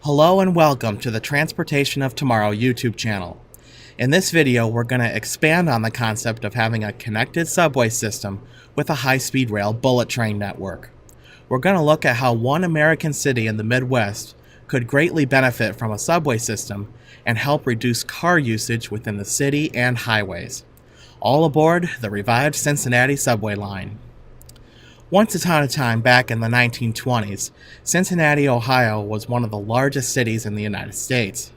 Hello and welcome to the Transportation of Tomorrow YouTube channel. In this video, we're going to expand on the concept of having a connected subway system with a high-speed rail bullet train network. We're going to look at how one American city in the Midwest could greatly benefit from a subway system and help reduce car usage within the city and highways. All aboard the revived Cincinnati subway line. Once upon a time back in the 1920s, Cincinnati, Ohio was one of the largest cities in the United States.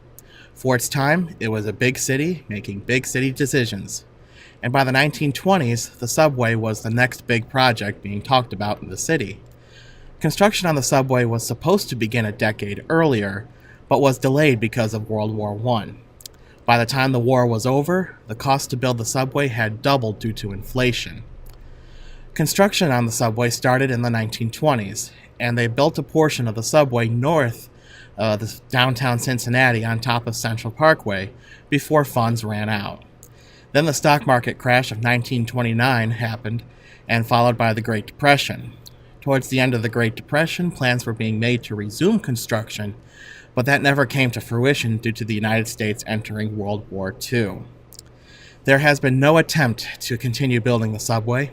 For its time, it was a big city making big city decisions. And by the 1920s, the subway was the next big project being talked about in the city. Construction on the subway was supposed to begin a decade earlier, but was delayed because of World War I. By the time the war was over, the cost to build the subway had doubled due to inflation. Construction on the subway started in the 1920s, and they built a portion of the subway north of downtown Cincinnati on top of Central Parkway before funds ran out. Then the stock market crash of 1929 happened, and followed by the Great Depression. Towards the end of the Great Depression, plans were being made to resume construction, but that never came to fruition due to the United States entering World War II. There has been no attempt to continue building the subway,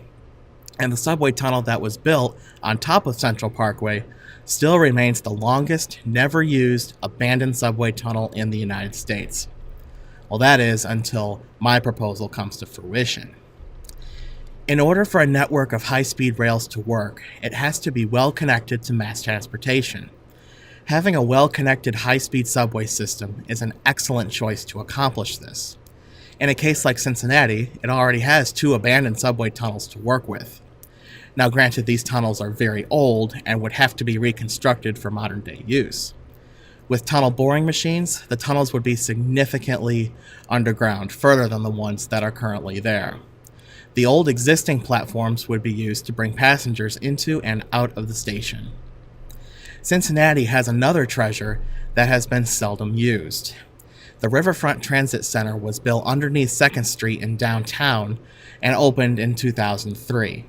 and the subway tunnel that was built on top of Central Parkway still remains the longest, never used, abandoned subway tunnel in the United States. Well, that is until my proposal comes to fruition. In order for a network of high-speed rails to work, it has to be well connected to mass transportation. Having a well-connected high-speed subway system is an excellent choice to accomplish this. In a case like Cincinnati, it already has 2 abandoned subway tunnels to work with. Now granted, these tunnels are very old and would have to be reconstructed for modern day use. With tunnel boring machines, the tunnels would be significantly underground, further than the ones that are currently there. The old existing platforms would be used to bring passengers into and out of the station. Cincinnati has another treasure that has been seldom used. The Riverfront Transit Center was built underneath 2nd Street in downtown and opened in 2003.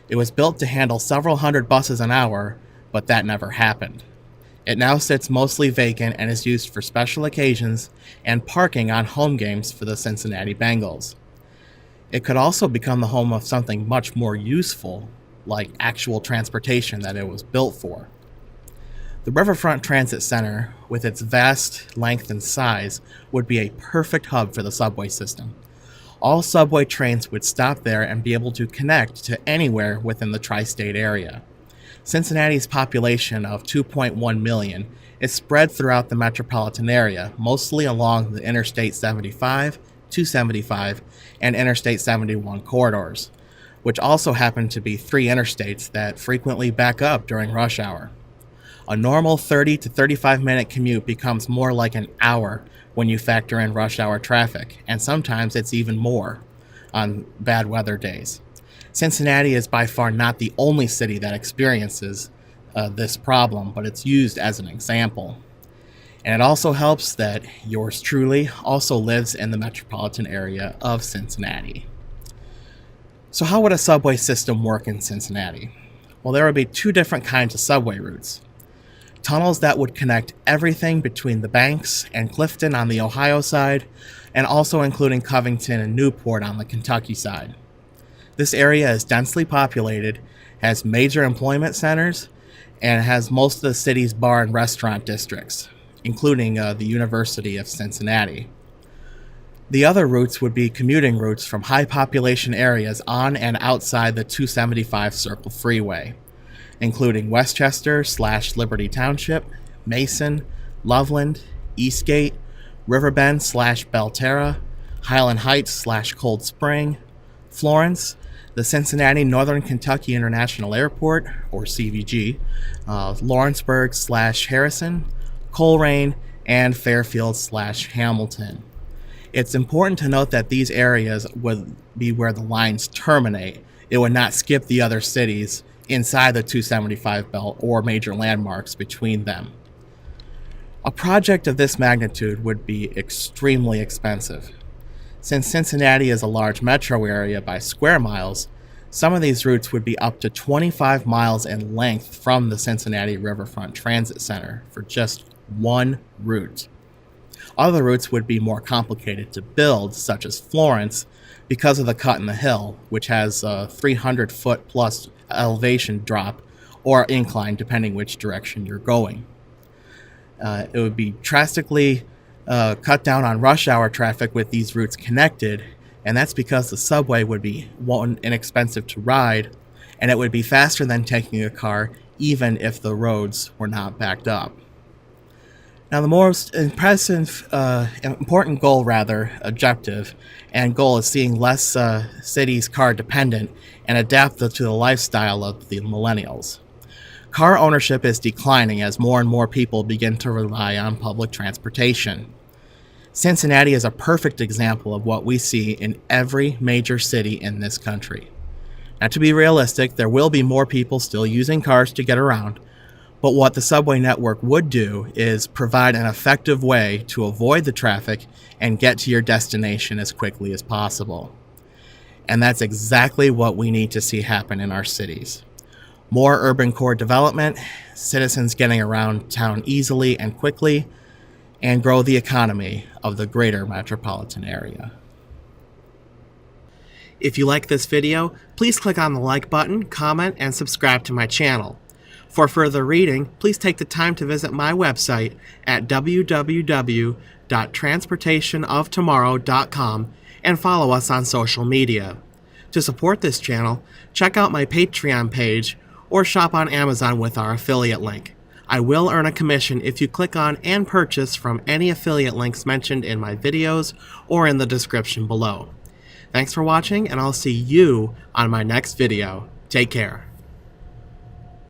It was built to handle several hundred buses an hour, but that never happened. It now sits mostly vacant and is used for special occasions and parking on home games for the Cincinnati Bengals. It could also become the home of something much more useful, like actual transportation that it was built for. The Riverfront Transit Center, with its vast length and size, would be a perfect hub for the subway system. All subway trains would stop there and be able to connect to anywhere within the tri-state area. Cincinnati's population of 2.1 million is spread throughout the metropolitan area, mostly along the Interstate 75, 275, and Interstate 71 corridors, which also happen to be 3 interstates that frequently back up during rush hour. A normal 30 to 35 minute commute becomes more like an hour when you factor in rush hour traffic, and sometimes it's even more on bad weather days. Cincinnati is by far not the only city that experiences this problem, but it's used as an example. And it also helps that yours truly also lives in the metropolitan area of Cincinnati. So how would a subway system work in Cincinnati? Well, there would be 2 different kinds of subway routes. Tunnels that would connect everything between the Banks and Clifton on the Ohio side, and also including Covington and Newport on the Kentucky side. This area is densely populated, has major employment centers, and has most of the city's bar and restaurant districts, including the University of Cincinnati. The other routes would be commuting routes from high population areas on and outside the 275 Circle Freeway, including Westchester / Liberty Township, Mason, Loveland, Eastgate, Riverbend / Belterra, Highland Heights / Cold Spring, Florence, the Cincinnati Northern Kentucky International Airport, or CVG, Lawrenceburg / Harrison, Coleraine, and Fairfield / Hamilton. It's important to note that these areas would be where the lines terminate. It would not skip the other cities inside the 275 belt or major landmarks between them. A project of this magnitude would be extremely expensive. Since Cincinnati is a large metro area by square miles, some of these routes would be up to 25 miles in length from the Cincinnati Riverfront Transit Center for just one route. Other routes would be more complicated to build, such as Florence, because of the cut in the hill, which has a 300-foot plus elevation drop or incline depending which direction you're going. It would be drastically cut down on rush hour traffic with these routes connected, and that's because the subway would be, one, inexpensive to ride, and it would be faster than taking a car even if the roads were not backed up. Now, the most important objective and goal is seeing less cities car dependent and adapt to the lifestyle of the millennials. Car ownership is declining as more and more people begin to rely on public transportation. Cincinnati is a perfect example of what we see in every major city in this country. Now, to be realistic, there will be more people still using cars to get around, but what the subway network would do is provide an effective way to avoid the traffic and get to your destination as quickly as possible. And that's exactly what we need to see happen in our cities. More urban core development, citizens getting around town easily and quickly, and grow the economy of the greater metropolitan area. If you like this video, please click on the like button, comment, and subscribe to my channel. For further reading, please take the time to visit my website at www.transportationoftomorrow.com and follow us on social media. To support this channel, check out my Patreon page or shop on Amazon with our affiliate link. I will earn a commission if you click on and purchase from any affiliate links mentioned in my videos or in the description below. Thanks for watching, and I'll see you on my next video. Take care.